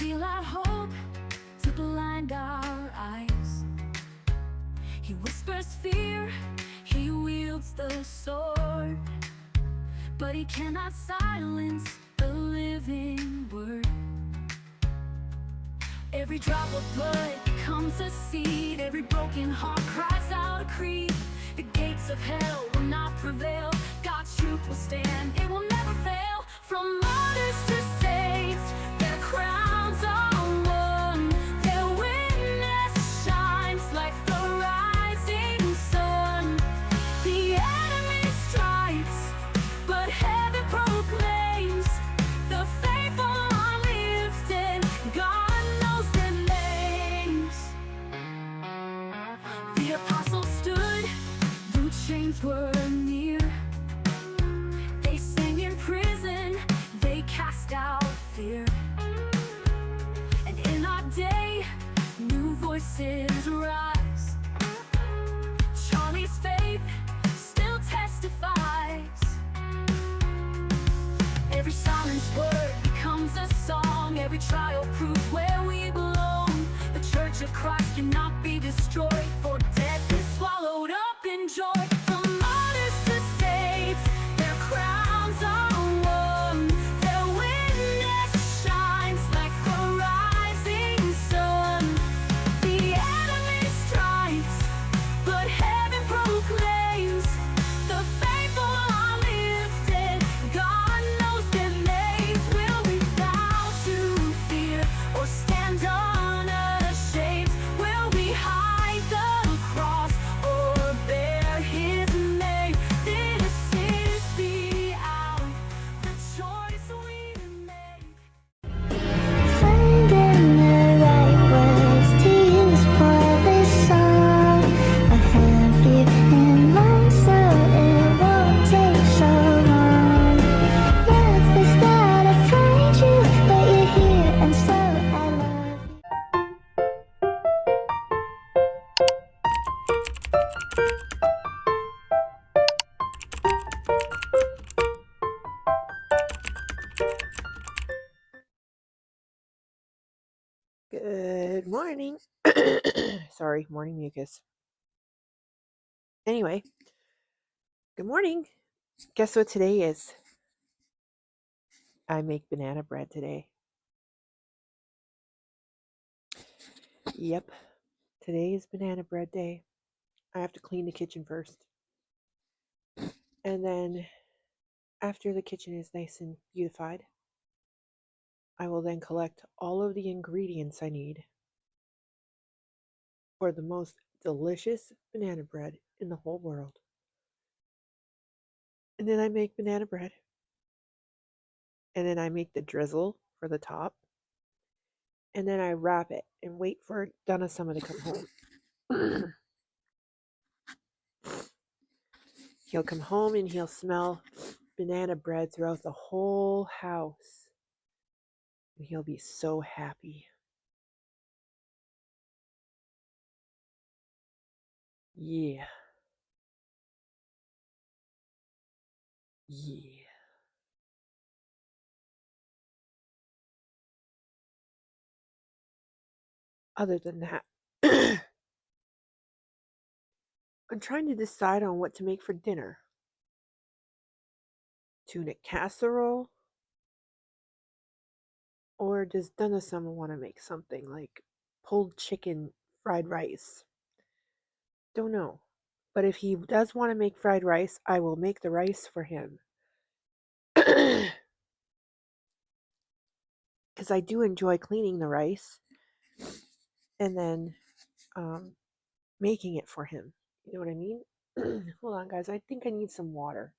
steal our hope, to blind our eyes. He whispers fear, he wields the sword, but he cannot silence the living word. Every drop of blood becomes a seed, every broken heart cries out a creed. The gates of hell will not prevail, God's truth will stand, it will never fail. From martyrs to saints, their crowns are won, their witness shines like the rising sun. The enemy strikes, but heaven proclaims, the faithful are lifted, God knows their names. The apostles stood, though chains were near. They sang in prison, they cast out fear. And in our day, new voices rise. Charlie's faith still testifies. Every silenced word becomes a song, every trial proves where we belong. The Church of Christ cannot be destroyed, for death is swallowed up in joy. From martyrs to saints, their crowns are won, their witness shines like the rising sun. The enemy strikes, but heaven proclaims, the faithful are lifted, God knows their names. Will we bow to fear or stand unashamed? Will we hide the cross or bear his name? This is the hour, the choice we make. Finding the right words to use for this song. I have you in mind, so it won't take so long. Love is that I find you, but you're here, and so I love you. Good morning. Sorry, morning mucus. Anyway, good morning. Guess what today is? I make banana bread today. Yep, today is banana bread day. I have to clean the kitchen first. And then after the kitchen is nice and beautified, I will then collect all of the ingredients I need for the most delicious banana bread in the whole world. And then I make banana bread. And then I make the drizzle for the top. And then I wrap it and wait for Donna Summer to come home. He'll come home and he'll smell banana bread throughout the whole house. And he'll be so happy. Yeah. Yeah. Other than that, I'm trying to decide on what to make for dinner. Tuna casserole? Or does Donna Summer want to make something like pulled chicken fried rice? Don't know. But if he does want to make fried rice, I will make the rice for him. Because I do enjoy cleaning the rice and then making it for him. You know what I mean? Hold on, guys. I think I need some water.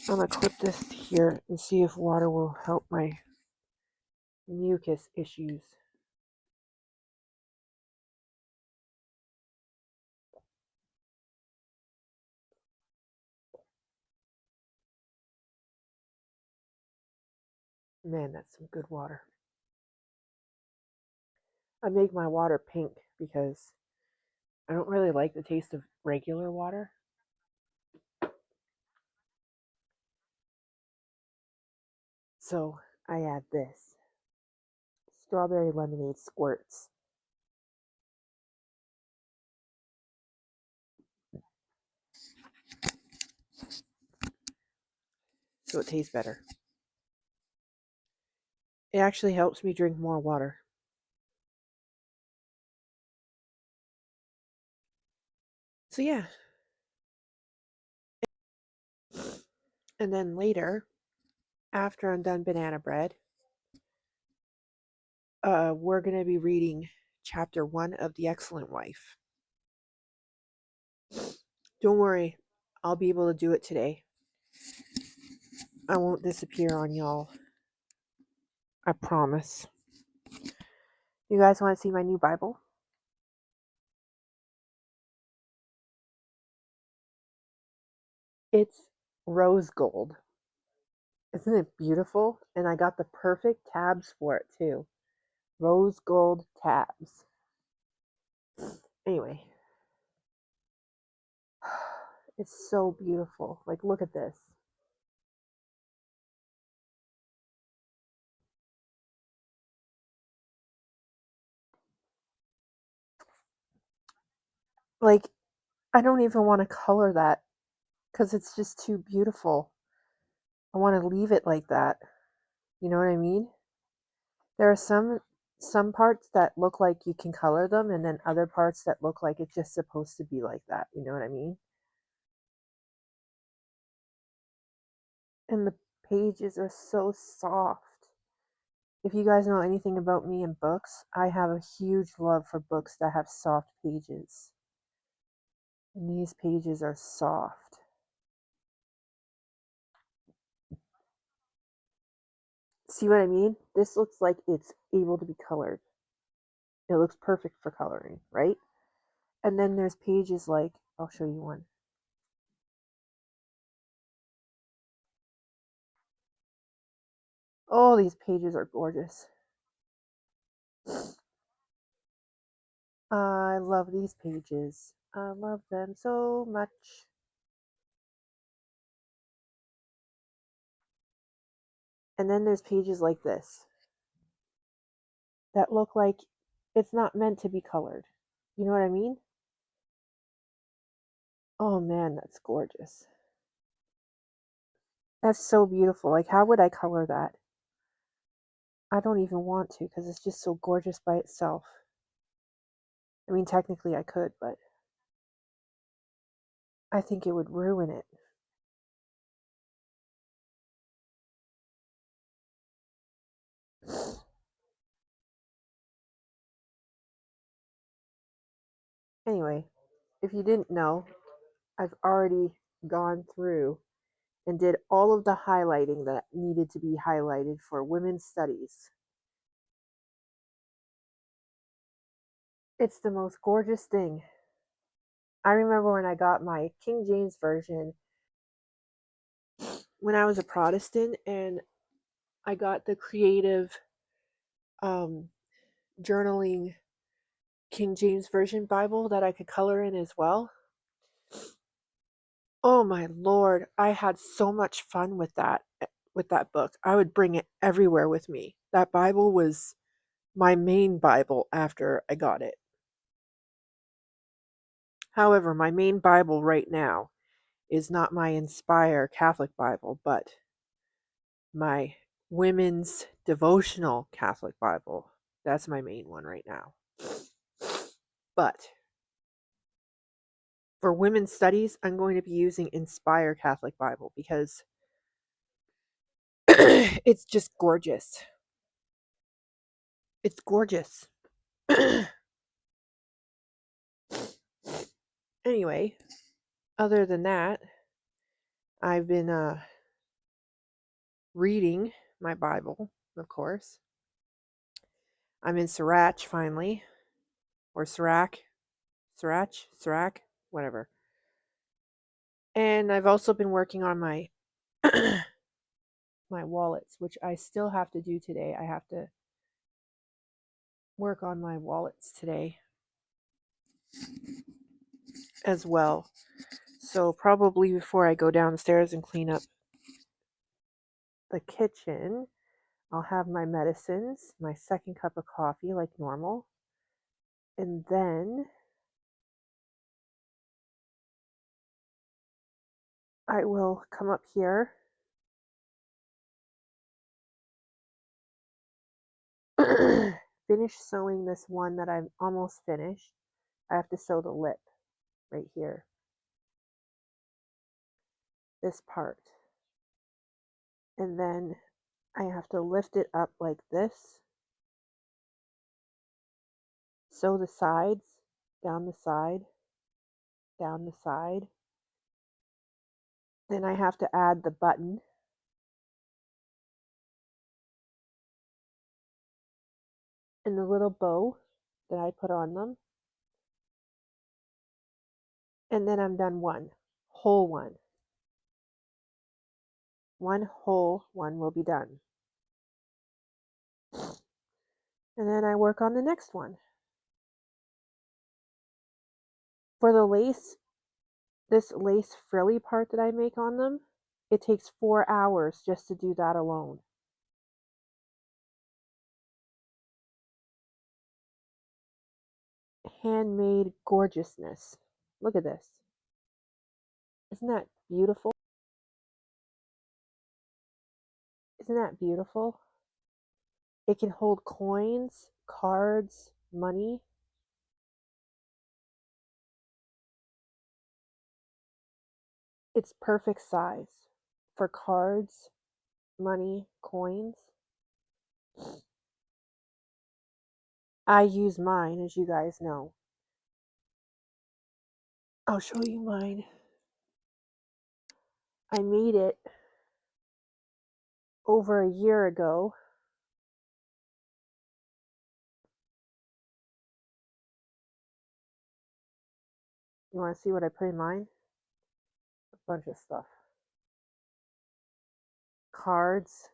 I'm going to clip this here and see if water will help my mucus issues. Man, that's some good water. I make my water pink because I don't really like the taste of regular water. So I add this strawberry lemonade squirts. So it tastes better. It actually helps me drink more water. So yeah. And then later, after I'm done banana bread, we're going to be reading chapter 1 of The Excellent Wife. Don't worry, I'll be able to do it today. I won't disappear on y'all. I promise. You guys want to see my new Bible? It's rose gold. Isn't it beautiful? And I got the perfect tabs for it too. Rose gold tabs. Anyway. It's so beautiful. Like, look at this. Like, I don't even want to color that because it's just too beautiful. I want to leave it like that. You know what I mean? There are some parts that look like you can color them, and then other parts that look like it's just supposed to be like that. You know what I mean? And the pages are so soft. If you guys know anything about me and books, I have a huge love for books that have soft pages. And these pages are soft. See what I mean? This looks like it's able to be colored. It looks perfect for coloring, right? And then there's pages like, I'll show you one. Oh, these pages are gorgeous. I love these pages. I love them so much. And then there's pages like this that look like it's not meant to be colored. You know what I mean? Oh man, that's gorgeous. That's so beautiful. Like, how would I color that? I don't even want to because it's just so gorgeous by itself. I mean, technically I could, but I think it would ruin it. Anyway, if you didn't know, I've already gone through and did all of the highlighting that needed to be highlighted for women's studies. It's the most gorgeous thing. I remember when I got my King James Version when I was a Protestant, and I got the creative journaling King James Version Bible that I could color in as well. Oh my Lord, I had so much fun with that book. I would bring it everywhere with me. That Bible was my main Bible after I got it. However, my main Bible right now is not my Inspire Catholic Bible, but my women's devotional Catholic Bible. That's my main one right now. But for women's studies, I'm going to be using Inspire Catholic Bible because it's just gorgeous. It's gorgeous. Anyway, other than that, I've been reading my Bible, of course. I'm in Sirach finally, or Sirach, whatever. And I've also been working on my my wallets, which I still have to do today. I have to work on my wallets today as well. So probably before I go downstairs and clean up the kitchen, I'll have my medicines, my second cup of coffee like normal, and then I will come up here finish sewing this one that I'm almost finished. I have to sew the lip right here, this part, and then I have to lift it up like this, sew the sides, down the side, down the side. Then I have to add the button and the little bow that I put on them. And then I'm done one whole one. One whole one will be done. And then I work on the next one. For the lace, this lace frilly part that I make on them, it takes 4 hours just to do that alone. Handmade gorgeousness. Look at this. Isn't that beautiful? Isn't that beautiful? It can hold coins, cards, money. It's perfect size for cards, money, coins. I use mine, as you guys know. I'll show you mine. I made it over a year ago. You want to see what I put in mine? A bunch of stuff. Cards.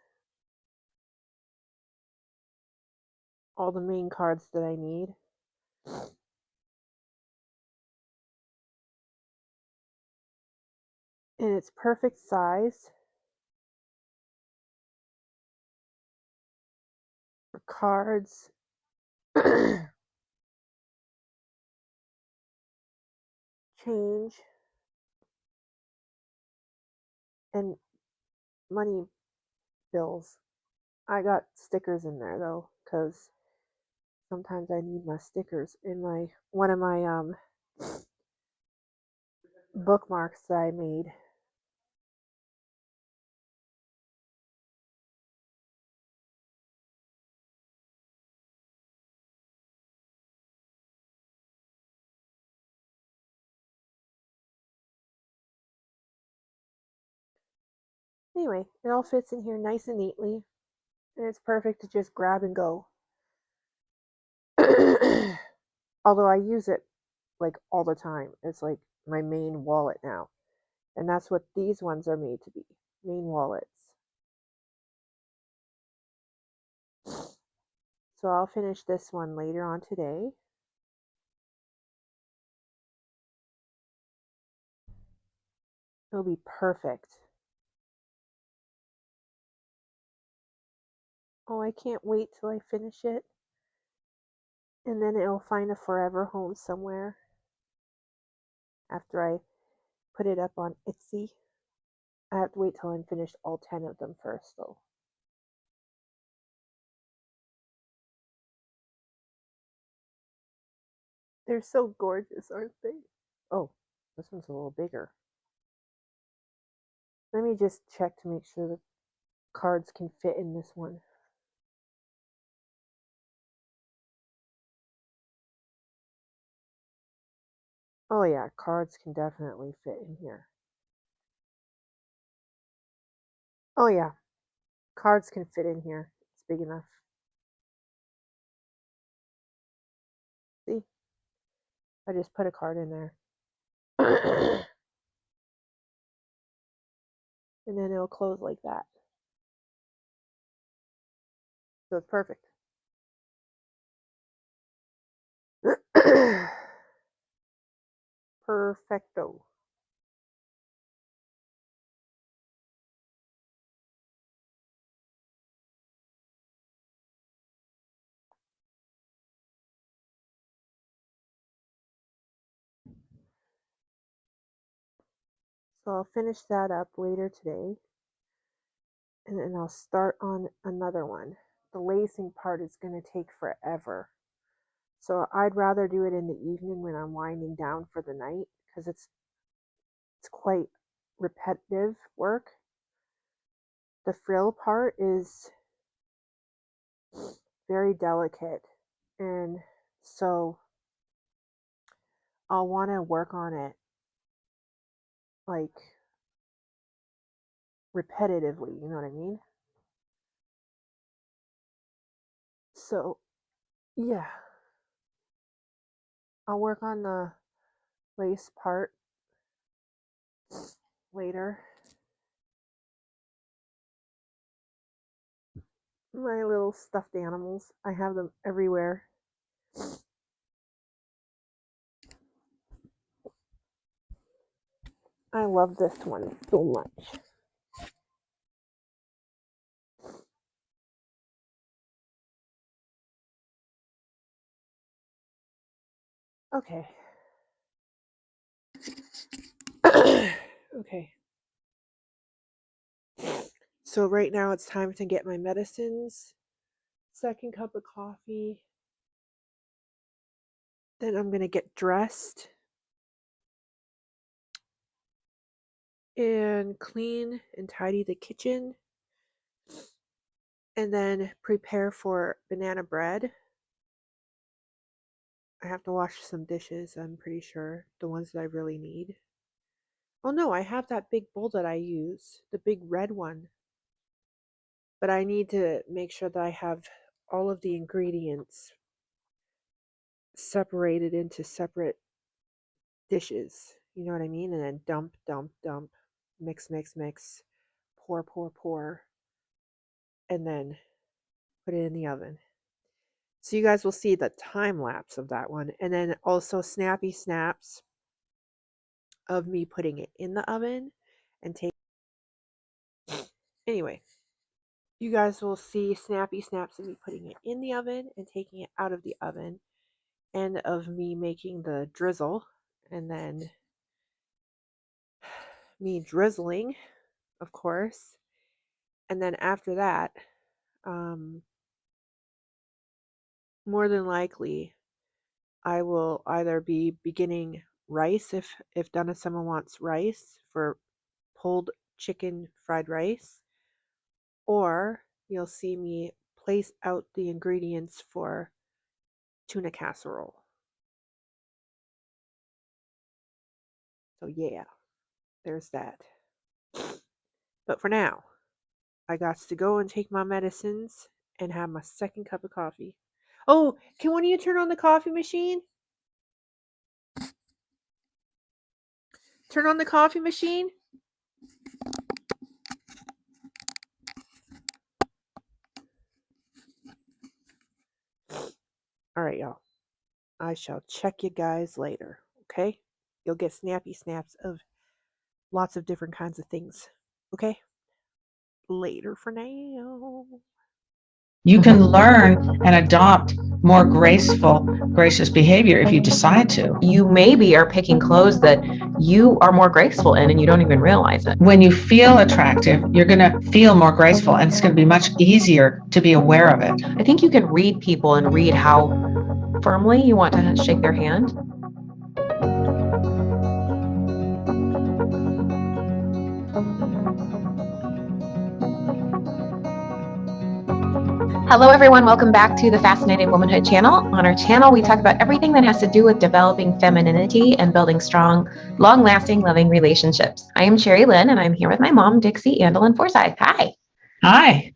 All the main cards that I need. And it's perfect size for cards. Change. And money bills. I got stickers in there though, because sometimes I need my stickers in my one of my bookmarks that I made. Anyway, it all fits in here nice and neatly, and it's perfect to just grab and go. Although I use it like all the time. It's like my main wallet now. And that's what these ones are made to be, main wallets. So I'll finish this one later on today. It'll be perfect. Oh, I can't wait till I finish it. And then it'll find a forever home somewhere after I put it up on Etsy. I have to wait till I'm finished all 10 of them first, though. They're so gorgeous, aren't they? Oh, this one's a little bigger. Let me just check to make sure the cards can fit in this one. Oh yeah, cards can definitely fit in here. Oh yeah, cards can fit in here. It's big enough. See? I just put a card in there. And then it'll close like that. So it's perfect. Perfecto. So I'll finish that up later today. And then I'll start on another one. The lacing part is going to take forever. So I'd rather do it in the evening when I'm winding down for the night because it's quite repetitive work. The frill part is very delicate, and so I'll want to work on it like repetitively, you know what I mean? So yeah, I'll work on the lace part later. My little stuffed animals, I have them everywhere. I love this one so much. Okay. Okay. So right now it's time to get my medicines. Second cup of coffee. Then I'm going to get dressed and clean and tidy the kitchen. And then prepare for banana bread. I have to wash some dishes, I'm pretty sure. The ones that I really need. Oh no, I have that big bowl that I use. The big red one. But I need to make sure that I have all of the ingredients separated into separate dishes. You know what I mean? And then dump, dump, dump. Mix, mix, mix. Pour, pour, pour. And then put it in the oven. So you guys will see the time lapse of that one. And then also snappy snaps of me putting it in the oven and take. Anyway, you guys will see snappy snaps of me putting it in the oven and taking it out of the oven, and of me making the drizzle, and then me drizzling, of course. And then after that, more than likely, I will either be beginning rice if Donna Summer wants rice for pulled chicken fried rice, or you'll see me place out the ingredients for tuna casserole. So yeah, there's that. But for now, I got to go and take my medicines and have my second cup of coffee. Oh, can one of you turn on the coffee machine? Turn on the coffee machine? All right, y'all. I shall check you guys later, okay? You'll get snappy snaps of lots of different kinds of things, okay? Later for now. You can learn and adopt more graceful, gracious behavior if you decide to. You maybe are picking clothes that you are more graceful in and you don't even realize it. When you feel attractive, you're going to feel more graceful, and it's going to be much easier to be aware of it. I think you can read people and read how firmly you want to shake their hand. Hello everyone, welcome back to the Fascinating Womanhood channel. On our channel, we talk about everything that has to do with developing femininity and building strong, long-lasting, loving relationships. I am Sherry Lynn, and I'm here with my mom, Dixie Andelin Forsyth. Hi. Hi.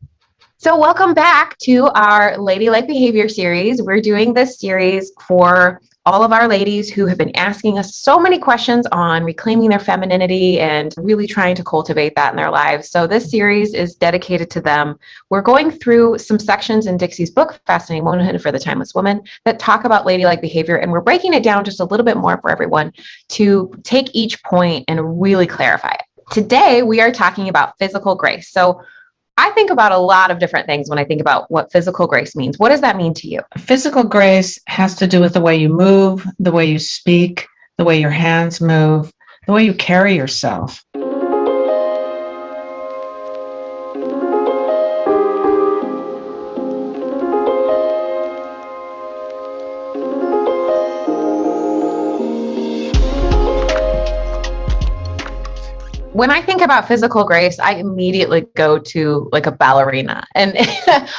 So welcome back to our Ladylike Behavior series. We're doing this series for all of our ladies who have been asking us so many questions on reclaiming their femininity and really trying to cultivate that in their lives. So this series is dedicated to them. We're going through some sections in Dixie's book, Fascinating Womanhood for the Timeless Woman, that talk about ladylike behavior, and we're breaking it down just a little bit more for everyone to take each point and really clarify it. Today, we are talking about physical grace. So I think about a lot of different things when I think about what physical grace means. What does that mean to you? Physical grace has to do with the way you move, the way you speak, the way your hands move, the way you carry yourself. When I think about physical grace, I immediately go to like a ballerina. And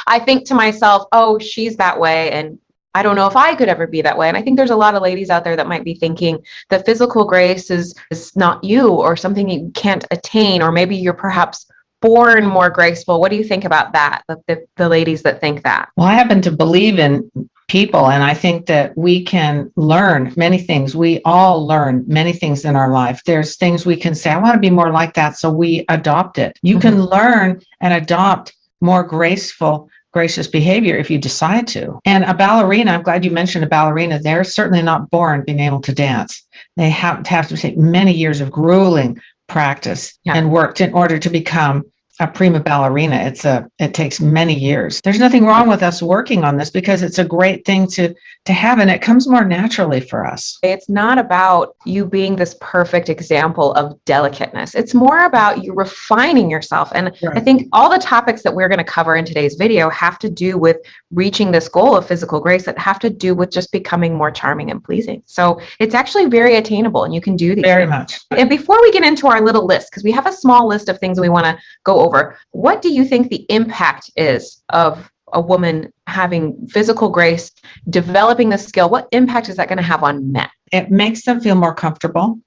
I think to myself, oh, she's that way. And I don't know if I could ever be that way. And I think there's a lot of ladies out there that might be thinking that physical grace is not you, or something you can't attain, or maybe you're perhaps born more graceful. What do you think about that? The ladies that think that? Well, I happen to believe in people, and I think that we can learn many things. We all learn many things in our life. There's things we can say, I want to be more like that, so we adopt it. You can learn and adopt more graceful, gracious behavior if you decide to. And a ballerina, I'm glad you mentioned a ballerina. They're certainly not born being able to dance. They have to take many years of grueling practice and work in order to become a prima ballerina. It takes many years. There's nothing wrong with us working on this, because it's a great thing to have, and it comes more naturally for us. It's not about you being this perfect example of delicateness. It's more about you refining yourself. And I think all the topics that we're going to cover in today's video have to do with reaching this goal of physical grace, that have to do with just becoming more charming and pleasing. So it's actually very attainable, and you can do these very things. much. And before we get into our little list, because we have a small list of things we want to go over, what do you think the impact is of a woman having physical grace, developing the skill? What impact is that going to have on men? It makes them feel more comfortable.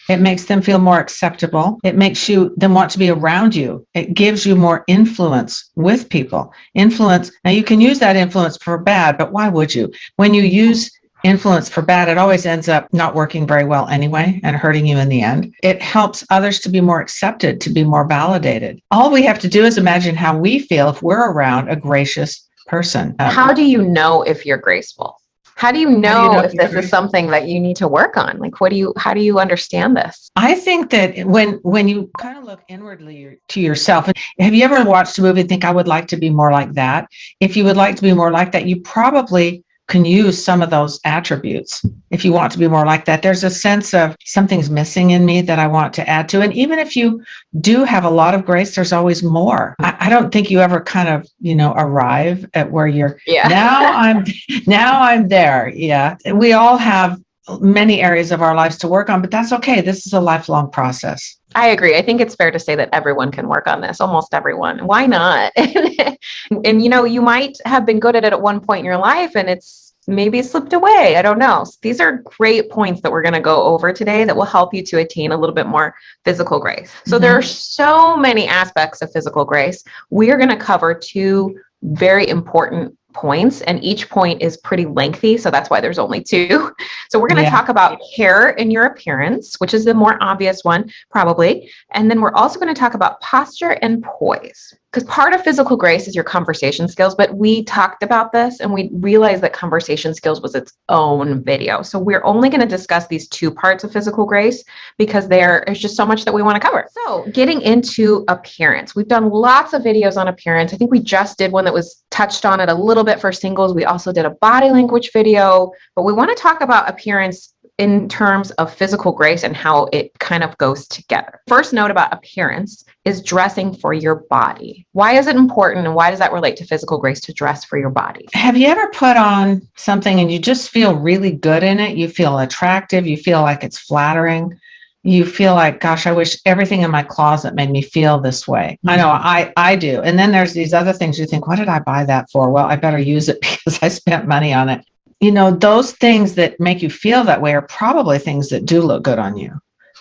It makes them feel more acceptable. It makes them want to be around you. It gives you more influence with people. Influence. Now, you can use that influence for bad, but why would you? When you use influence for bad, it always ends up not working very well anyway and hurting you in the end. It helps others to be more accepted, to be more validated. All we have to do is imagine how we feel if we're around a gracious person. How do you know if you're graceful? How do you know if this is something that you need to work on? Like, how do you understand this? I think that when you kind of look inwardly to yourself, have you ever watched a movie and think, I would like to be more like that? If you would like to be more like that, you probably can use some of those attributes. If you want to be more like that, there's a sense of something's missing in me that I want to add to. And even if you do have a lot of grace, there's always more. I don't think you ever kind of, arrive at where you're, now I'm there. Yeah. We all have many areas of our lives to work on, but that's okay. This is a lifelong process. I agree. I think it's fair to say that everyone can work on this, almost everyone. Why not? And you might have been good at it at one point in your life, and it's maybe slipped away. I don't know. These are great points that we're going to go over today that will help you to attain a little bit more physical grace. So there are so many aspects of physical grace. We are going to cover two very important points, and each point is pretty lengthy, so that's why there's only two. So we're going to talk about hair and your appearance, which is the more obvious one probably, and then we're also going to talk about posture and poise, because part of physical grace is your conversation skills, but we talked about this and we realized that conversation skills was its own video. So we're only going to discuss these two parts of physical grace because there is just so much that we want to cover. So getting into appearance, we've done lots of videos on appearance. I think we just did one that was touched on it a little bit for singles. We also did a body language video, but we want to talk about appearance in terms of physical grace and how it kind of goes together. First note about appearance is dressing for your body. Why is it important, and why does that relate to physical grace, to dress for your body? Have you ever put on something and you just feel really good in it? You feel attractive. You feel like it's flattering. You feel like, gosh, I wish everything in my closet made me feel this way. I know I do. And then there's these other things you think, what did I buy that for? Well, I better use it because I spent money on it. Those things that make you feel that way are probably things that do look good on you,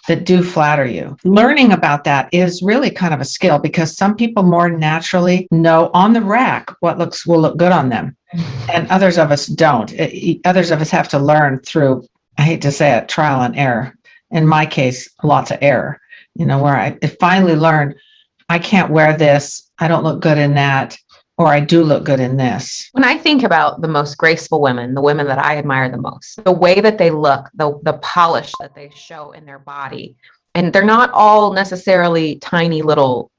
that do flatter you. Learning about that is really kind of a skill, because some people more naturally know on the rack what will look good on them, and others of us don't. Others of us have to learn through, I hate to say it, trial and error. In my case, lots of error, where I finally learned I can't wear this, I don't look good in that, or I do look good in this. When I think about the most graceful women, the women that I admire the most, the way that they look, the polish that they show in their body, and they're not all necessarily tiny little,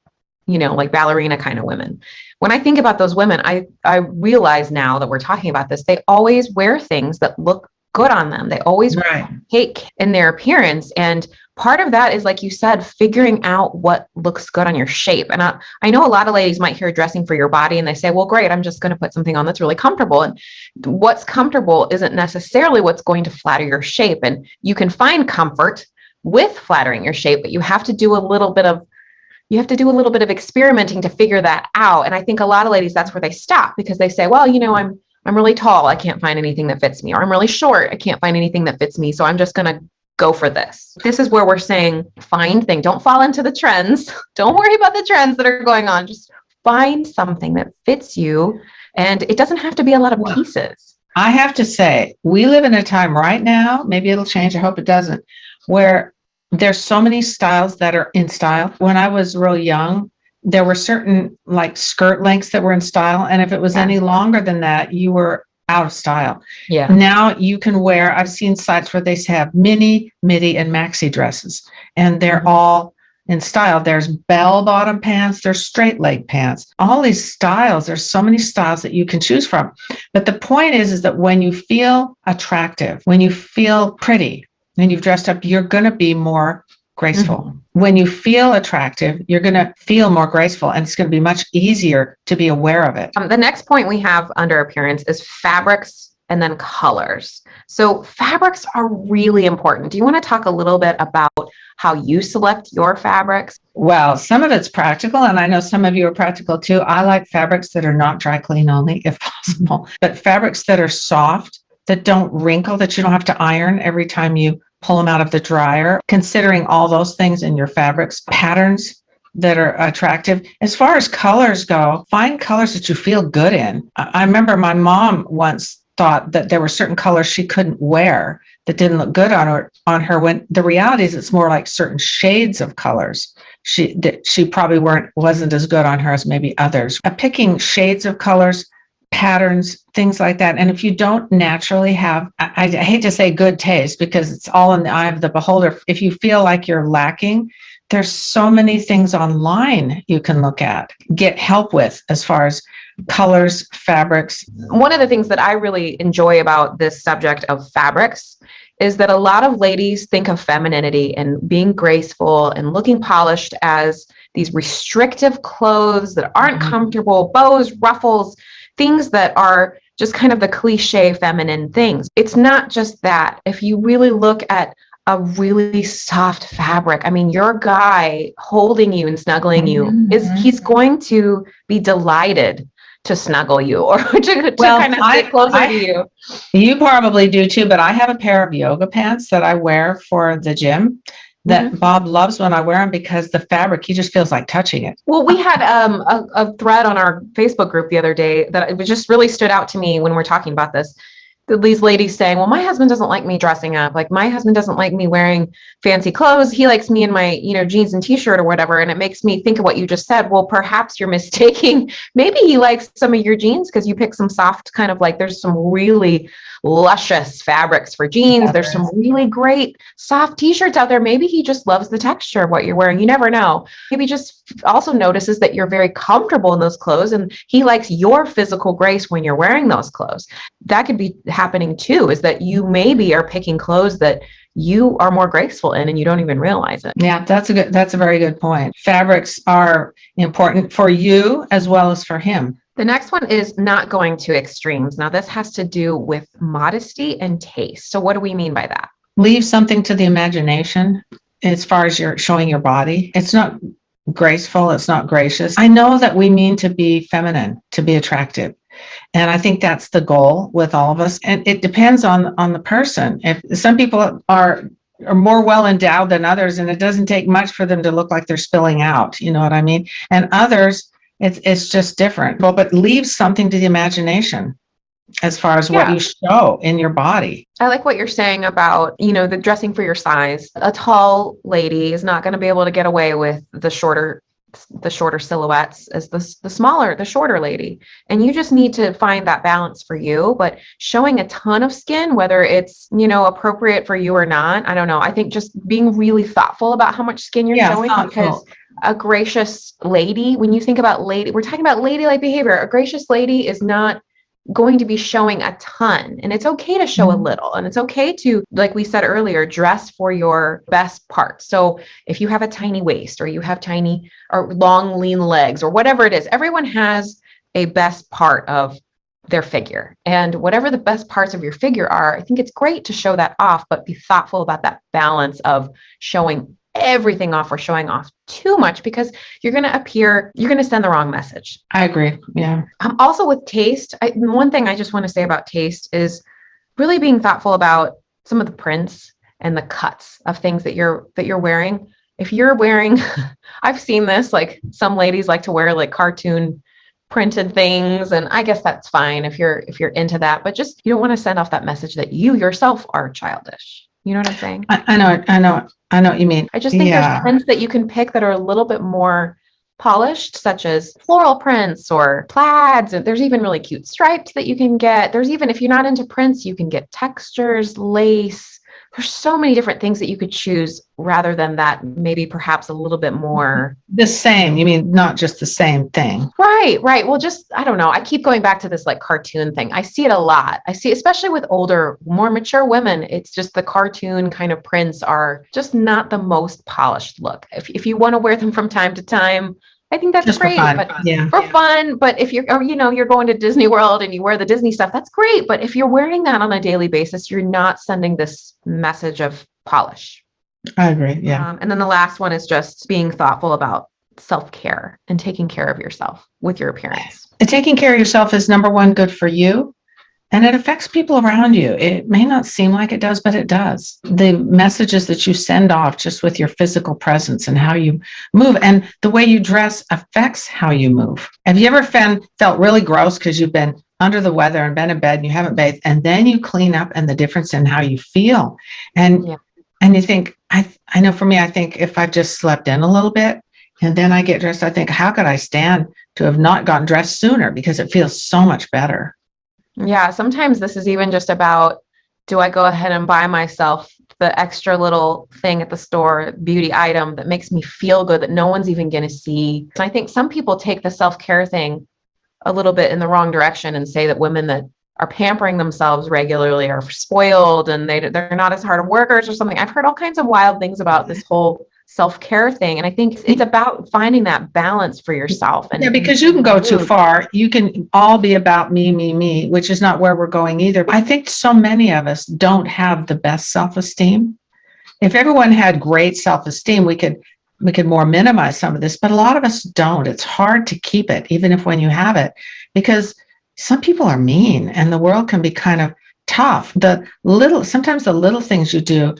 like ballerina kind of women. When I think about those women, I realize now that we're talking about this, they always wear things that look good on them. They always Right. take in their appearance. And part of that is, like you said, figuring out what looks good on your shape. And I know a lot of ladies might hear dressing for your body and they say, well, great, I'm just going to put something on that's really comfortable. And what's comfortable isn't necessarily what's going to flatter your shape. And you can find comfort with flattering your shape, but you have to do a little bit of experimenting to figure that out. And I think a lot of ladies, that's where they stop, because they say, well, I'm really tall, I can't find anything that fits me, or I'm really short, I can't find anything that fits me, so I'm just going to go for this. This is where we're saying find thing. Don't fall into the trends. Don't worry about the trends that are going on. Just find something that fits you. And it doesn't have to be a lot of pieces. I have to say, we live in a time right now, maybe it'll change, I hope it doesn't, where there's so many styles that are in style. When I was real young, there were certain like skirt lengths that were in style. And if it was any longer than that, you were out of style. Yeah. Now you can wear, I've seen sites where they have mini, midi, and maxi dresses, and they're all in style. There's bell bottom pants, there's straight leg pants, all these styles. There's so many styles that you can choose from. But the point is that when you feel attractive, when you feel pretty, and you've dressed up, you're going to be more graceful. When you feel attractive, you're going to feel more graceful, and it's going to be much easier to be aware of it. The next point we have under appearance is fabrics and then colors. So fabrics are really important. Do you want to talk a little bit about how you select your fabrics? Well, some of it's practical, and I know some of you are practical too. I like fabrics that are not dry clean only, if possible, but fabrics that are soft, that don't wrinkle, that you don't have to iron every time you pull them out of the dryer. Considering all those things in your fabrics, patterns that are attractive. As far as colors go, find colors that you feel good in. I remember my mom once thought that there were certain colors she couldn't wear that didn't look good on her, when the reality is it's more like certain shades of colors that she probably wasn't as good on her as maybe others. Picking shades of colors, patterns, things like that. And if you don't naturally have, I hate to say good taste, because it's all in the eye of the beholder. If you feel like you're lacking, there's so many things online you can look at, get help with as far as colors, fabrics. One of the things that I really enjoy about this subject of fabrics is that a lot of ladies think of femininity and being graceful and looking polished as these restrictive clothes that aren't comfortable, bows, ruffles, things that are just kind of the cliche feminine things. It's not just that. If you really look at a really soft fabric, I mean, your guy holding you and snuggling you, he's going to be delighted to snuggle you or to kind of sit closer to you. You probably do too, but I have a pair of yoga pants that I wear for the gym that Bob loves when I wear them, because the fabric, he just feels like touching it. Well, we had a thread on our Facebook group the other day that it just really stood out to me when we're talking about this. These ladies saying, well, my husband doesn't like me dressing up. Like, my husband doesn't like me wearing fancy clothes. He likes me in my, jeans and t-shirt or whatever. And it makes me think of what you just said. Well, perhaps you're mistaking. Maybe he likes some of your jeans because you pick some soft kind of, like, there's some really luscious fabrics for jeans. There's some really great soft t-shirts out there. Maybe he just loves the texture of what you're wearing. You never know. Maybe just also notices that you're very comfortable in those clothes and he likes your physical grace when you're wearing those clothes. That could be happening too, is that you maybe are picking clothes that you are more graceful in and you don't even realize it. Yeah, that's a very good point. Fabrics are important for you as well as for him. The next one is not going to extremes. Now, this has to do with modesty and taste. So what do we mean by that? Leave something to the imagination as far as you're showing your body. It's not graceful. It's not gracious. I know that we mean to be feminine, to be attractive. And I think that's the goal with all of us. And it depends on the person. If some people are more well endowed than others, and it doesn't take much for them to look like they're spilling out. You know what I mean? And others, it's just different. Well, but leave something to the imagination as far as what you show in your body. I like what you're saying about, the dressing for your size. A tall lady is not going to be able to get away with the shorter silhouettes as the shorter lady. And you just need to find that balance for you. But showing a ton of skin, whether it's, appropriate for you or not, I don't know. I think just being really thoughtful about how much skin you're showing, because a gracious lady, when you think about lady, we're talking about ladylike behavior. A gracious lady is not going to be showing a ton, and it's okay to show a little, and it's okay to, like we said earlier, dress for your best part. So if you have a tiny waist, or you have tiny or long lean legs, or whatever it is, everyone has a best part of their figure, and whatever the best parts of your figure are, I think it's great to show that off, but be thoughtful about that balance of showing everything off or showing off too much, because you're going to send the wrong message. I agree. Yeah. Also with taste, one thing I just want to say about taste is really being thoughtful about some of the prints and the cuts of things that you're wearing. If you're wearing, I've seen this, like some ladies like to wear like cartoon printed things, and I guess that's fine if you're into that, but just, you don't want to send off that message that you yourself are childish. You know what I'm saying? I know what you mean. I just think there's prints that you can pick that are a little bit more polished, such as floral prints or plaids. And there's even really cute stripes that you can get. There's even, if you're not into prints, you can get textures, lace. There's so many different things that you could choose, rather than that maybe perhaps a little bit more the same. You mean not just the same thing? Right. Well, just, I don't know. I keep going back to this like cartoon thing. I see it a lot. I see, especially with older, more mature women, it's just the cartoon kind of prints are just not the most polished look. If you want to wear them from time to time, I think that's Just great. for fun. But for fun. But if you're going to Disney World and you wear the Disney stuff, that's great. But if you're wearing that on a daily basis, you're not sending this message of polish. I agree. Yeah. And then the last one is just being thoughtful about self-care and taking care of yourself with your appearance. And taking care of yourself is number one, good for you. And it affects people around you. It may not seem like it does, but it does. The messages that you send off just with your physical presence and how you move, and the way you dress affects how you move. Have you ever felt really gross because you've been under the weather and been in bed and you haven't bathed, and then you clean up, and the difference in how you feel? And you think, I know for me, I think if I've just slept in a little bit and then I get dressed, I think, how could I stand to have not gotten dressed sooner? Because it feels so much better. Yeah, sometimes this is even just about, do I go ahead and buy myself the extra little thing at the store, beauty item that makes me feel good, that no one's even going to see? And I think some people take the self-care thing a little bit in the wrong direction and say that women that are pampering themselves regularly are spoiled and they're not as hard workers or something. I've heard all kinds of wild things about this whole self-care thing. And I think it's about finding that balance for yourself. And because you can go too far. You can all be about me, which is not where we're going either. I think so many of us don't have the best self-esteem. If everyone had great self-esteem, we could more minimize some of this, but a lot of us don't. It's hard to keep it, even if when you have it, because some people are mean and the world can be kind of tough. Sometimes the little things you do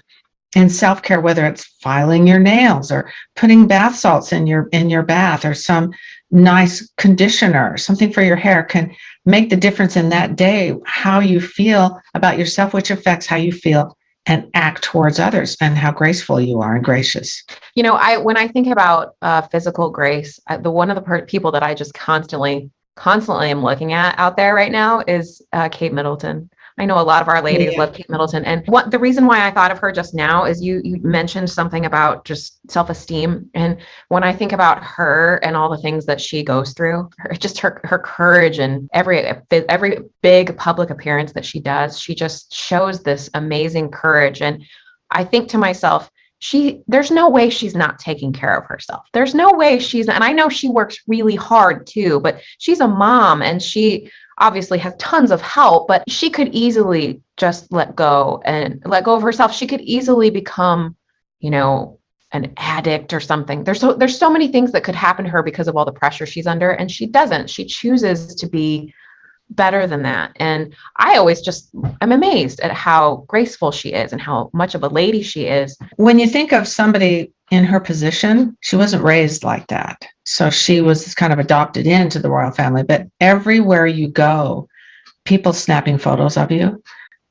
in self-care, whether it's filing your nails or putting bath salts in your bath, or some nice conditioner, something for your hair, can make the difference in that day, how you feel about yourself, which affects how you feel and act towards others, and how graceful you are and gracious. When I think about physical grace, one of the people that I just constantly am looking at out there right now is Kate Middleton. I know a lot of our ladies love Kate Middleton. And the reason why I thought of her just now is you mentioned something about just self-esteem. And when I think about her and all the things that she goes through, her courage, and every big public appearance that she does, she just shows this amazing courage. And I think to myself, there's no way she's not taking care of herself. There's no way and I know she works really hard too, but she's a mom and she obviously has tons of help, but she could easily just let go of herself. She could easily become, an addict or something. There's so many things that could happen to her because of all the pressure she's under, and she doesn't. She chooses to be better than that. And I always I'm amazed at how graceful she is and how much of a lady she is. When you think of somebody in her position, she wasn't raised like that. So she was kind of adopted into the royal family, but everywhere you go, people snapping photos of you.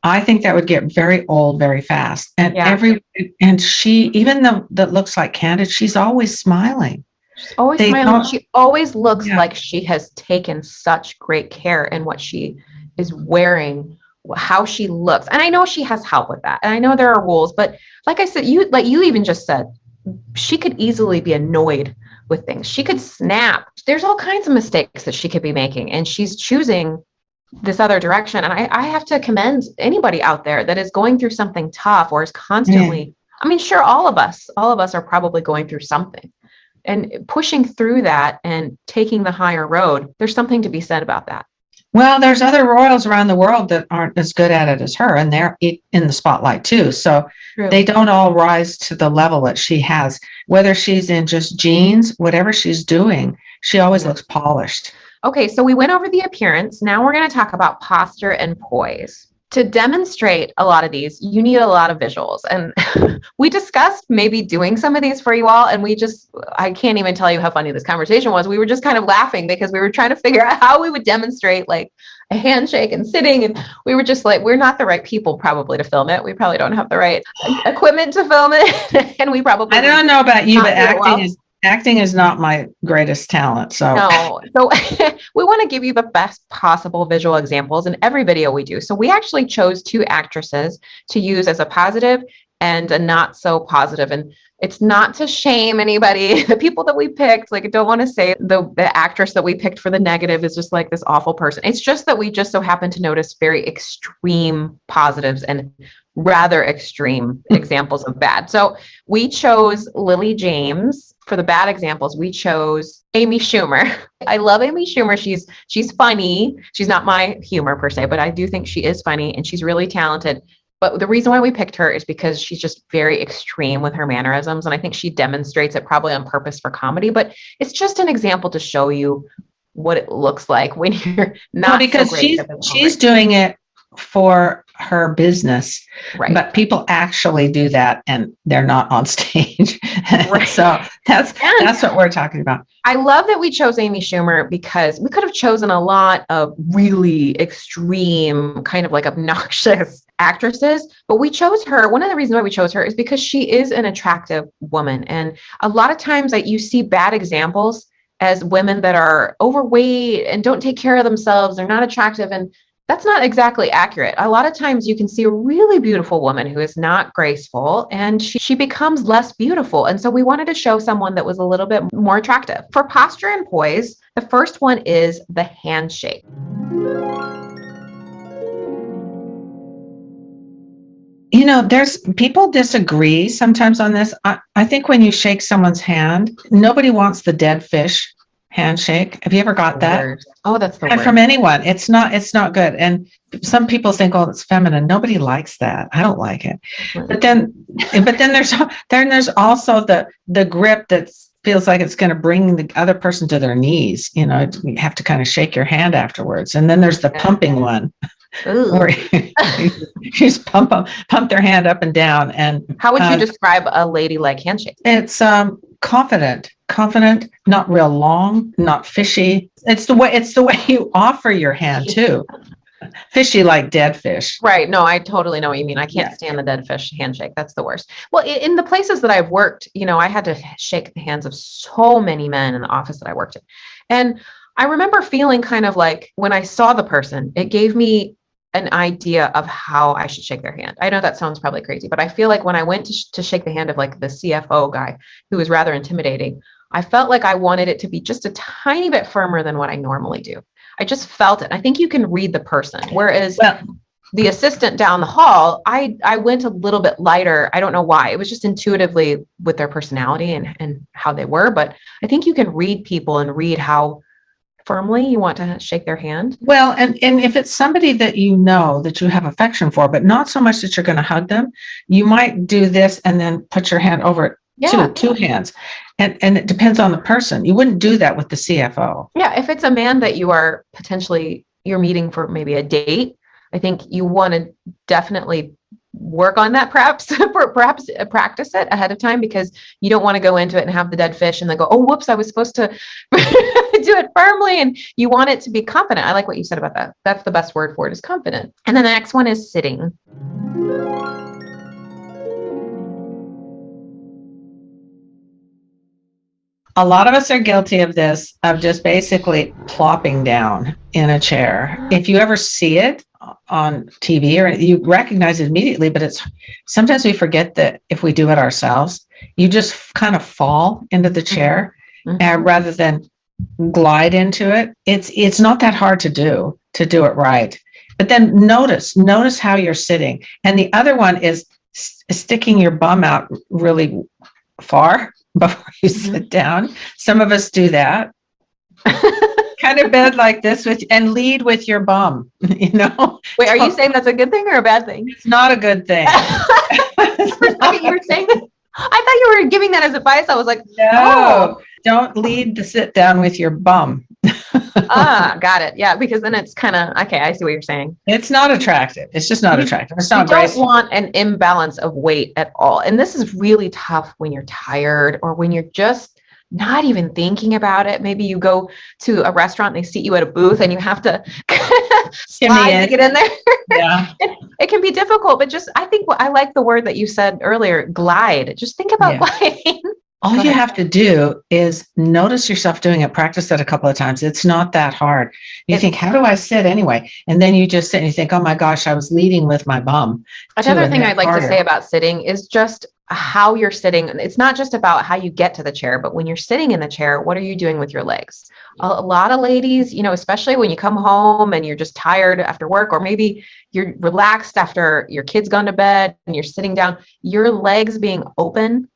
I think that would get very old very fast. And she, even though that looks like candid, she's always smiling. She's always smiling. She always looks like she has taken such great care in what she is wearing, how she looks. And I know she has help with that. And I know there are rules, but like I said, you even just said, she could easily be annoyed with things. She could snap. There's all kinds of mistakes that she could be making, and she's choosing this other direction. And I have to commend anybody out there that is going through something tough or is constantly, I mean, sure, all of us are probably going through something, and pushing through that and taking the higher road. There's something to be said about that. Well, there's other royals around the world that aren't as good at it as her, and they're in the spotlight too. So True. they don't all rise to the level that she has. Whether she's in just jeans, whatever she's doing, she always looks polished. Okay, so we went over the appearance. Now we're going to talk about posture and poise. To demonstrate a lot of these, you need a lot of visuals. And we discussed maybe doing some of these for you all. And I can't even tell you how funny this conversation was. We were just kind of laughing because we were trying to figure out how we would demonstrate like a handshake and sitting. And we were just like, we're not the right people probably to film it. We probably don't have the right equipment to film it. And we probably, I don't know about you, but acting is not my greatest talent. So we want to give you the best possible visual examples in every video we do. So we actually chose 2 actresses to use as a positive and a not so positive. And it's not to shame anybody. The people that we picked, like, I don't want to say the actress that we picked for the negative is just like this awful person. It's just that we just so happen to notice very extreme positives and rather extreme examples of bad. So we chose Lily James. For the bad examples, we chose Amy Schumer. I love Amy Schumer. She's funny. She's not my humor per se, but I do think she is funny and she's really talented. But the reason why we picked her is because she's just very extreme with her mannerisms. And I think she demonstrates it probably on purpose for comedy, but it's just an example to show you what it looks like when you're not. Because she's doing it for her business, right? But people actually do that and they're not on stage. Right. So that's what we're talking about. I love that we chose Amy Schumer because we could have chosen a lot of really extreme, kind of like obnoxious actresses, but we chose her. One of the reasons why we chose her is because she is an attractive woman. And a lot of times that you see bad examples as women that are overweight and don't take care of themselves. They're not attractive. And that's not exactly accurate. A lot of times you can see a really beautiful woman who is not graceful and she becomes less beautiful. And so we wanted to show someone that was a little bit more attractive. For posture and poise, the first one is the handshake. You know, there's people disagree sometimes on this. I think when you shake someone's hand, nobody wants the dead fish handshake. Have you ever got that? Oh, that's the worst. And from anyone, it's not good. And some people think, oh, it's feminine. Nobody likes that. I don't like it. But then there's also the grip that feels like it's going to bring the other person to their knees. You know, you have to kind of shake your hand afterwards. And then there's the pumping one. Where you just pump their hand up and down. And how would you describe a ladylike handshake? It's confident, not real long, not fishy. It's the way you offer your hand too. Fishy like dead fish. Right. No, I totally know what you mean. I can't stand the dead fish handshake. That's the worst. Well, in the places that I've worked, you know, I had to shake the hands of so many men in the office that I worked in. And I remember feeling kind of like when I saw the person, it gave me an idea of how I should shake their hand. I know that sounds probably crazy, but I feel like when I went to shake the hand of like the CFO guy who was rather intimidating, I felt like I wanted it to be just a tiny bit firmer than what I normally do. I just felt it. I think you can read the person. Whereas the assistant down the hall, I went a little bit lighter. I don't know why. It was just intuitively with their personality and how they were. But I think you can read people and read how firmly you want to shake their hand. Well, and if it's somebody that you know that you have affection for, but not so much that you're going to hug them, you might do this and then put your hand over it, two hands. And it depends on the person. You wouldn't do that with the CFO. Yeah, if it's a man that you're meeting for maybe a date, I think you want to definitely work on that, perhaps practice it ahead of time, because you don't want to go into it and have the dead fish and then go, oh, whoops, I was supposed to do it firmly. And you want it to be confident. I like what you said about that. That's the best word for it, is confident. And then the next one is sitting. A lot of us are guilty of this, of just basically plopping down in a chair. If you ever see it on TV, or you recognize it immediately, but sometimes we forget that if we do it ourselves, you just kind of fall into the chair rather than glide into it. It's not that hard to do it right. But then notice how you're sitting. And the other one is sticking your bum out really far before you sit down. Some of us do that. Kind of bed like this and lead with your bum, you know. Wait, are you saying that's a good thing or a bad thing? It's not a good thing. You were saying that? I thought you were giving that as advice. I was like, no, don't lead the sit down with your bum. Got it. Yeah, because then it's kind of, okay, I see what you're saying. It's not attractive. It's just not attractive. It's not you don't graceful. want an imbalance of weight at all. And this is really tough when you're tired or when you're just not even thinking about it. Maybe you go to a restaurant and they seat you at a booth and you have to slide to get in there. Yeah. It can be difficult, but just, I think I like the word that you said earlier, glide. Just think about gliding. All you have to do is notice yourself doing it, practice it a couple of times. It's not that hard. You think, how do I sit anyway? And then you just sit and you think, oh my gosh, I was leading with my bum. Another thing I'd like to say about sitting is just how you're sitting. It's not just about how you get to the chair, but when you're sitting in the chair, what are you doing with your legs? A lot of ladies, you know, especially when you come home and you're just tired after work, or maybe you're relaxed after your kid's gone to bed and you're sitting down, your legs being open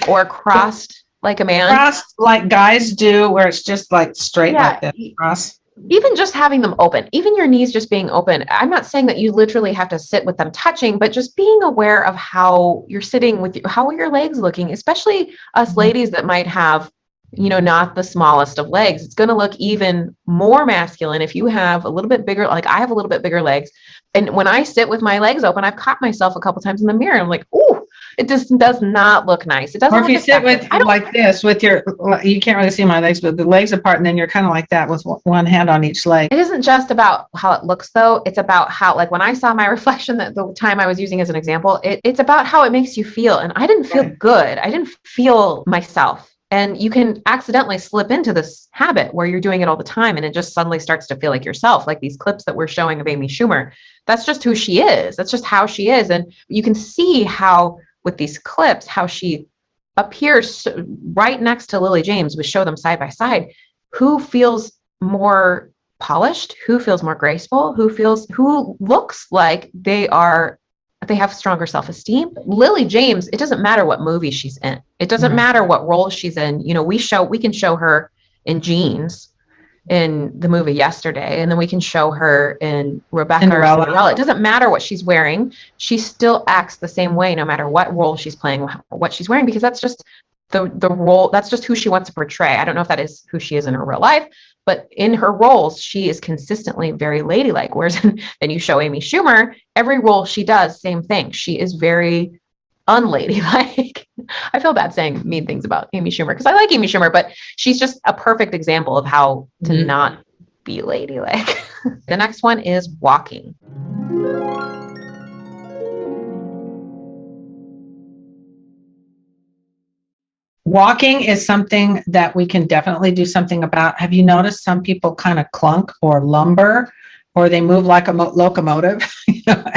or crossed like a man. Crossed like guys do, where it's just like straight like this. Cross. Even just having them open, even your knees just being open. I'm not saying that you literally have to sit with them touching, but just being aware of how you're sitting with how are your legs looking, especially us ladies that might have, you know, not the smallest of legs. It's going to look even more masculine if you have a little bit bigger, like I have a little bit bigger legs. And when I sit with my legs open, I've caught myself a couple times in the mirror. I'm like, ooh, it just does not look nice. It doesn't. Or if you sit with like this, with your, you can't really see my legs, but the legs apart, and then you're kind of like that with one hand on each leg. It isn't just about how it looks, though. It's about how, like when I saw my reflection, that the time I was using as an example, it's about how it makes you feel. And I didn't feel good. I didn't feel myself. And you can accidentally slip into this habit where you're doing it all the time, and it just suddenly starts to feel like yourself. Like these clips that we're showing of Amy Schumer, that's just who she is. That's just how she is. And you can see how with these clips, how she appears right next to Lily James. We show them side by side. Who feels more polished? Who feels more graceful? Who looks like they have stronger self-esteem? Lily James, it doesn't matter what movie she's in. It doesn't matter what role she's in. You know, we can show her in jeans in the movie Yesterday, and then we can show her in Rebecca or Cinderella. It doesn't matter what she's wearing. She still acts the same way no matter what role she's playing, what she's wearing, because that's just the role. That's just who she wants to portray. I don't know if that is who she is in her real life, but in her roles, she is consistently very ladylike. Whereas then you show Amy Schumer, every role she does, same thing. She is very unladylike. I feel bad saying mean things about Amy Schumer because I like Amy Schumer, but she's just a perfect example of how to not be ladylike. The next one is walking. Walking is something that we can definitely do something about. Have you noticed some people kind of clunk or lumber, or they move like a locomotive,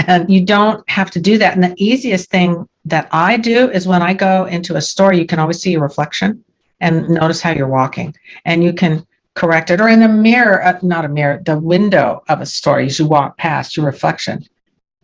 and you don't have to do that. And the easiest thing that I do is when I go into a store, you can always see your reflection and notice how you're walking, and you can correct it. Or in a mirror, not a mirror, the window of a store, you should walk past your reflection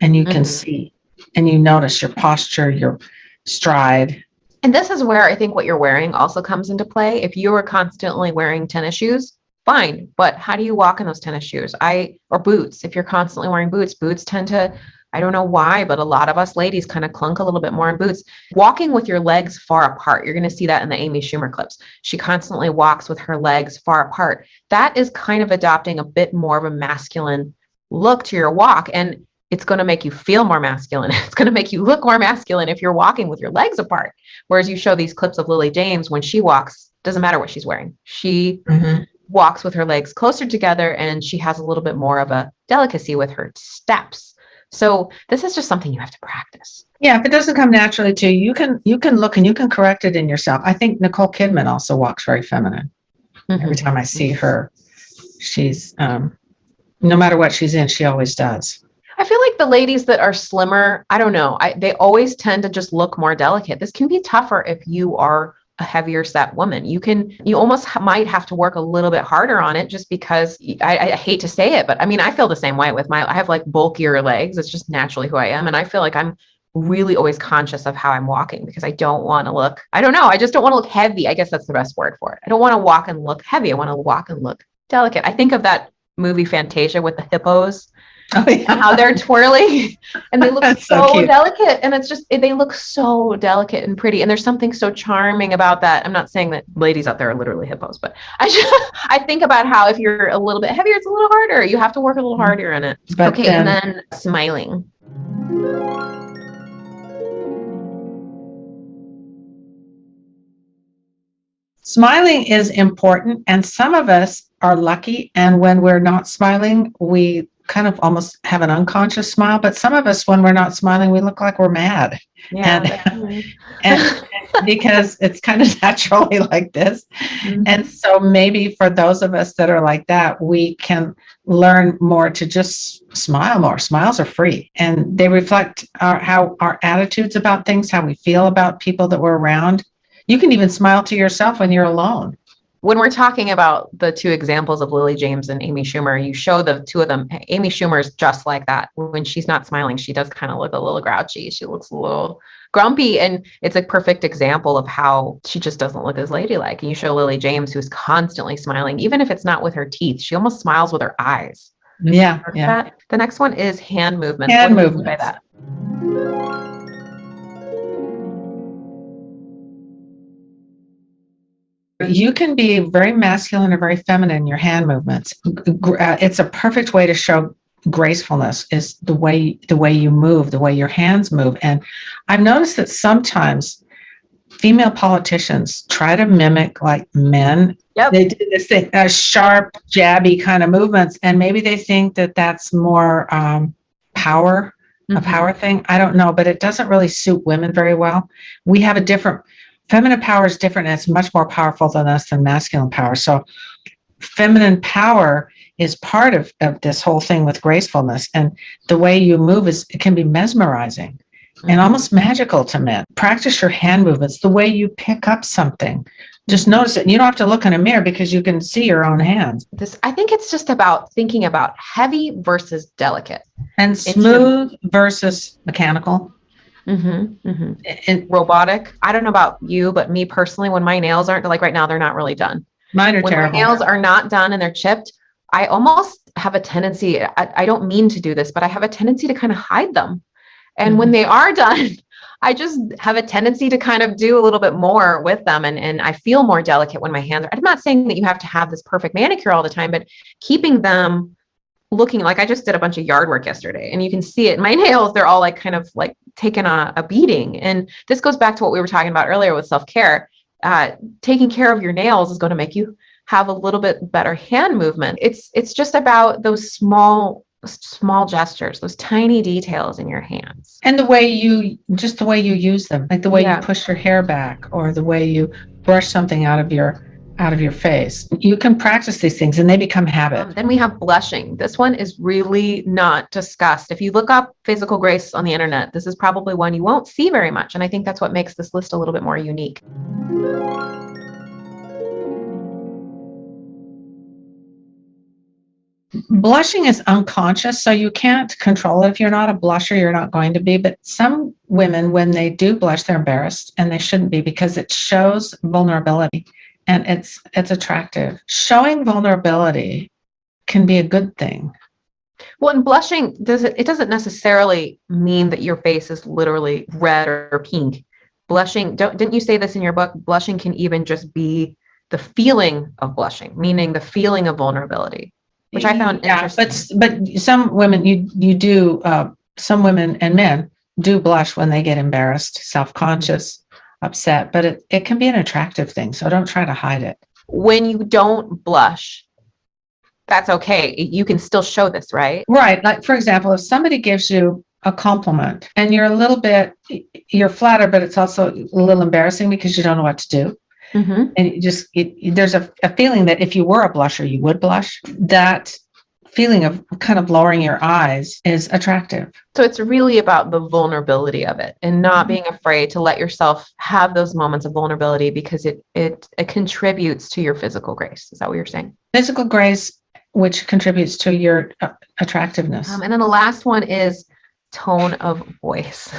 and you can see, and you notice your posture, your stride. And this is where I think what you're wearing also comes into play. If you are constantly wearing tennis shoes, fine, but how do you walk in those tennis shoes? Or boots. If you're constantly wearing boots tend to, I don't know why, but a lot of us ladies kind of clunk a little bit more in boots. Walking with your legs far apart. You're going to see that in the Amy Schumer clips. She constantly walks with her legs far apart. That is kind of adopting a bit more of a masculine look to your walk. And it's going to make you feel more masculine. It's going to make you look more masculine if you're walking with your legs apart. Whereas you show these clips of Lily James, when she walks, doesn't matter what she's wearing. She walks with her legs closer together, and she has a little bit more of a delicacy with her steps. So this is just something you have to practice. Yeah, if it doesn't come naturally to you, you can look and you can correct it in yourself. I think Nicole Kidman also walks very feminine. Every time I see her, she's no matter what she's in, she always does. I feel like the ladies that are slimmer, I don't know, they always tend to just look more delicate. This can be tougher if you are a heavier set woman. You almost might have to work a little bit harder on it, just because I hate to say it, but I mean, I feel the same way with I have like bulkier legs. It's just naturally who I am. And I feel like I'm really always conscious of how I'm walking, because I don't want to look, I don't know, I just don't want to look heavy. I guess that's the best word for it. I don't want to walk and look heavy. I want to walk and look delicate. I think of that movie Fantasia with the hippos. Oh, yeah. And how they're twirling and they look so so delicate, and it's just, they look so delicate and pretty, and there's something so charming about that. I'm not saying that ladies out there are literally hippos, but I think about how if you're a little bit heavier, it's a little harder. You have to work a little harder in it. But okay, and then smiling. Smiling is important, and some of us are lucky, and when we're not smiling, we kind of almost have an unconscious smile. But some of us, when we're not smiling, we look like we're mad. Yeah, and because it's kind of naturally like this. Mm-hmm. And so maybe for those of us that are like that, we can learn more to just smile more. Smiles are free, and they reflect how our attitudes about things, how we feel about people that we're around. You can even smile to yourself when you're alone. When we're talking about the two examples of Lily James and Amy Schumer, you show the two of them. Amy Schumer's just like that. When she's not smiling, she does kind of look a little grouchy. She looks a little grumpy, and it's a perfect example of how she just doesn't look as ladylike. And you show Lily James, who's constantly smiling, even if it's not with her teeth. She almost smiles with her eyes. Yeah. That? The next one is hand movements. Hand What do you mean movements. by that? You can be very masculine or very feminine in your hand movements. It's a perfect way to show gracefulness, is the way you move, the way your hands move. And I've noticed that sometimes female politicians try to mimic like men. Yep. They do this thing, sharp, jabby kind of movements, and maybe they think that that's more power, a power thing. I don't know, but it doesn't really suit women very well. We have a different. Feminine power is different, and it's much more powerful than us than masculine power. So feminine power is part of this whole thing with gracefulness. And the way you move it can be mesmerizing and almost magical to men. Practice your hand movements, the way you pick up something. Just notice it. And you don't have to look in a mirror, because you can see your own hands. I think it's just about thinking about heavy versus delicate. And smooth versus mechanical. And robotic. I don't know about you, but me personally, when my nails aren't, like right now, they're not really done. Mine are when terrible. My nails are not done and they're chipped, I almost have a tendency, I don't mean to do this, but I have a tendency to kind of hide them. And when they are done, I just have a tendency to kind of do a little bit more with them. And I feel more delicate when my hands are, I'm not saying that you have to have this perfect manicure all the time, but keeping them looking like, I just did a bunch of yard work yesterday, and you can see it. My nails, they're all like kind of like taking a beating. And this goes back to what we were talking about earlier with self-care. Taking care of your nails is going to make you have a little bit better hand movement. It's just about those small gestures, those tiny details in your hands. And the way you use them, like the way you push your hair back, or the way you brush something out of your face. You can practice these things and they become habit. Then we have blushing. This one is really not discussed. If you look up physical grace on the internet, this is probably one you won't see very much. And I think that's what makes this list a little bit more unique. Blushing is unconscious, so you can't control it. If you're not a blusher, you're not going to be. But some women, when they do blush, they're embarrassed, and they shouldn't be, because it shows vulnerability. And it's attractive. Showing vulnerability can be a good thing. Well, and blushing it doesn't necessarily mean that your face is literally red or pink. Blushing, didn't you say this in your book? Blushing can even just be the feeling of blushing, meaning the feeling of vulnerability, which I found interesting. But some women, you do. Some women and men do blush when they get embarrassed, self-conscious, upset, but it can be an attractive thing. So don't try to hide it. When you don't blush, that's okay. You can still show this, right? Right. Like, for example, if somebody gives you a compliment and you're flattered, but it's also a little embarrassing because you don't know what to do. And there's a feeling that if you were a blusher, you would blush. That feeling of kind of lowering your eyes is attractive. So it's really about the vulnerability of it and not being afraid to let yourself have those moments of vulnerability, because it contributes to your physical grace. Is that what you're saying? Physical grace, which contributes to your attractiveness. And then the last one is tone of voice.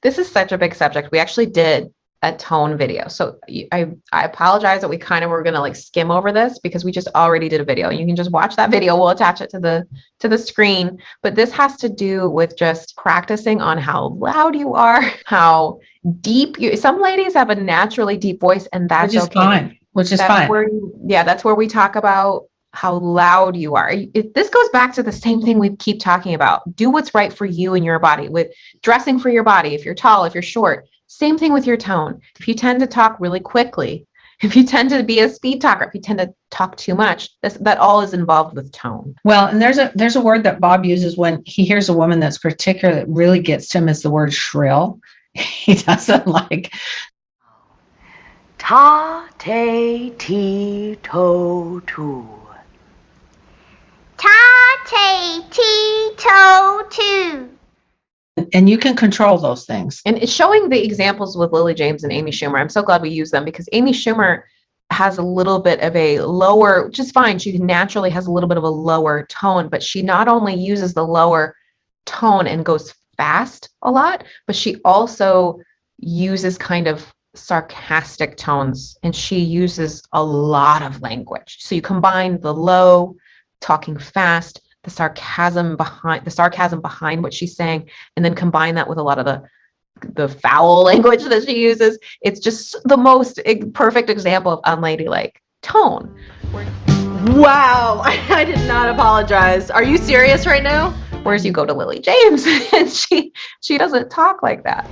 This is such a big subject. We actually did a tone video. So I apologize that we kind of were going to like skim over this, because we just already did a video. You can just watch that video. We'll attach it to the screen. But this has to do with just practicing on how loud you are, how deep you. Some ladies have a naturally deep voice, and that's which is okay. fine. Which is fine. That's where we talk about how loud you are. This goes back to the same thing we keep talking about. Do what's right for you and your body, with dressing for your body. If you're tall, if you're short, same thing with your tone. If you tend to talk really quickly, if you tend to be a speed talker, if you tend to talk too much, that all is involved with tone. Well, and there's a word that Bob uses when he hears a woman that's particular, that really gets to him, is the word shrill. He doesn't like ta, te, ti, to, tu. Ta, te, ti, to, tu. And you can control those things. And it's showing the examples with Lily James and Amy Schumer. I'm so glad we use them, because Amy Schumer has a little bit of a lower, which is fine. She naturally has a little bit of a lower tone, but she not only uses the lower tone and goes fast a lot, but she also uses kind of sarcastic tones, and she uses a lot of language. So you combine the low, talking fast, the sarcasm behind what she's saying, and then combine that with a lot of the foul language that she uses. It's just the most perfect example of unladylike tone. Wow, I did not apologize. Are you serious right now? Whereas you go to Lily James and she doesn't talk like that.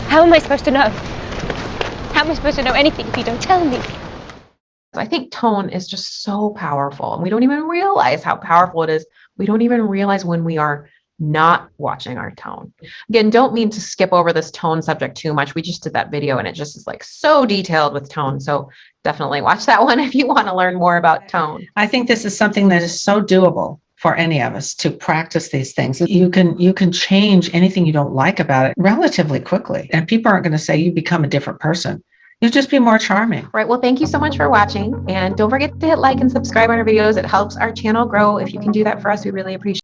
How am I supposed to know? How am I supposed to know anything if you don't tell me? I think tone is just so powerful, and we don't even realize how powerful it is. We don't even realize when we are not watching our tone. Again, don't mean to skip over this tone subject too much. We just did that video, and it just is like so detailed with tone. So definitely watch that one if you want to learn more about tone. I think this is something that is so doable for any of us to practice these things. You can change anything you don't like about it relatively quickly, and people aren't going to say you become a different person. You'll just be more charming. Right. Well, thank you so much for watching, and don't forget to hit like and subscribe on our videos. It helps our channel grow. If you can do that for us, we really appreciate it.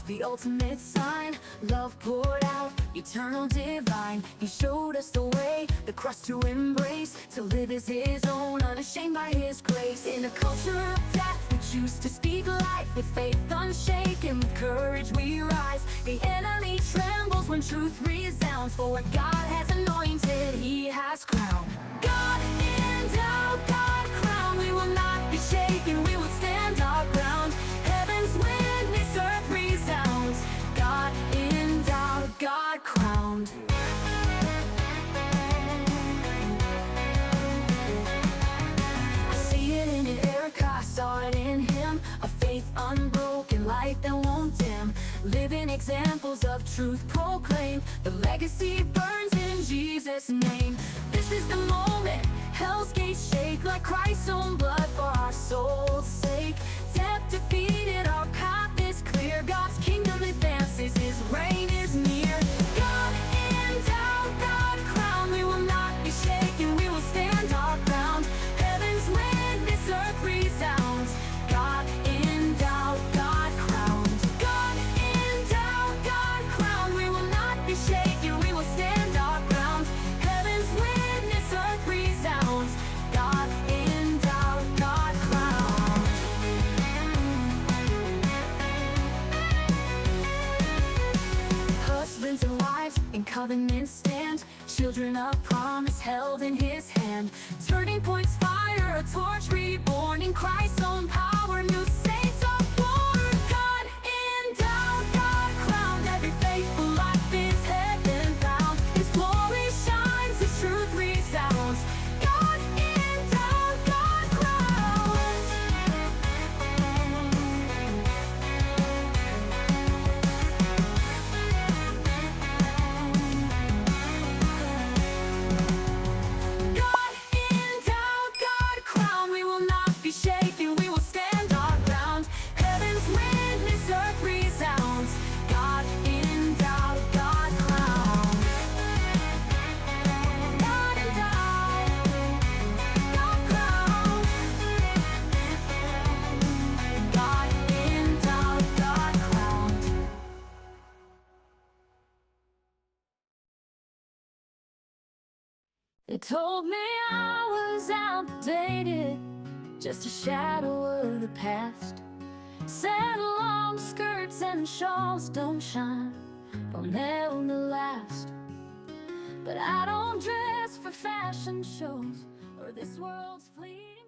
The ultimate sign, love poured out, eternal divine. He showed us the way, the cross to embrace, to live as his own, unashamed by his grace. In a culture of death, we choose to speak life with faith unshaken. With courage we rise, the enemy trembles when truth resounds. For what God has anointed, he has crowned. God endowed, God crowned. We will not be shaken, we will stand our ground. Heaven's witness, earth resounds. God endowed, God crowned. I see it in Erica, I saw it in him. A faith unbroken, light that won't dim. Living examples of truth proclaimed. The legacy burns in Jesus. shaken, we will stand our ground. Heaven's witness, earth resounds. God endowed, God crowned. Husbands and wives in covenant stand. Children of promise held in his hand. Turning points fire, a torch reborn in Christ's own power. New saints are born. God endowed, God crowned. Every faithful life is heaven bound. His glory shines, his truth resounds. God endowed, God crowned. God endowed, God crowned. We will not be shaken, we will stand our ground. Heaven's witness, earth resounds. God endowed, God crowned. God endowed, God crowned. God endowed, God crowned. They told me I was outdated, just a shadow of the past. Said long skirts and shawls don't shine, they'll never last. But I don't dress for fashion shows or this world's fleeting.